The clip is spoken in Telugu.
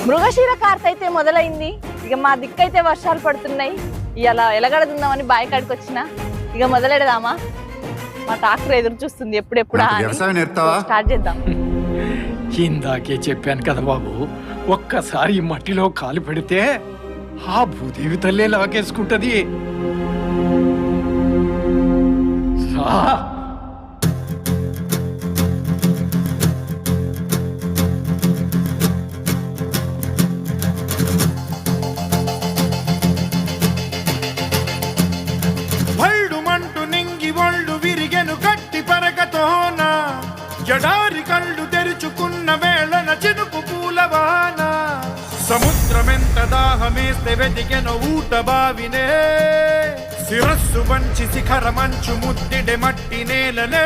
మృగశిర కార్తె అయితే మొదలైంది. ఇక మా దిక్కైతే వర్షాలు పడుతున్నాయి. ఇలా ఎలగడుతుందామని బావి కాడికి వచ్చిన. ఇక మొదలెడదామా? మా ట్రాక్టర్ ఎదురు చూస్తుంది ఎప్పుడెప్పుడా స్టార్ట్ చేద్దాం. ఇందాకే చెప్పాను కదా బాబు, ఒక్కసారి మట్టిలో కాలు పెడితే ఆ భూదేవి తల్లే లాగేసుకుంటది. జడారి కళ్ళు తెరుచుకున్న వేళన చినుకు పూలవాన సముద్రమెంత దాహమేస్తే వెతికెన ఊట బావినే శిరస్సు వంచి శిఖర మంచు ముద్దిడె మట్టి నేలనే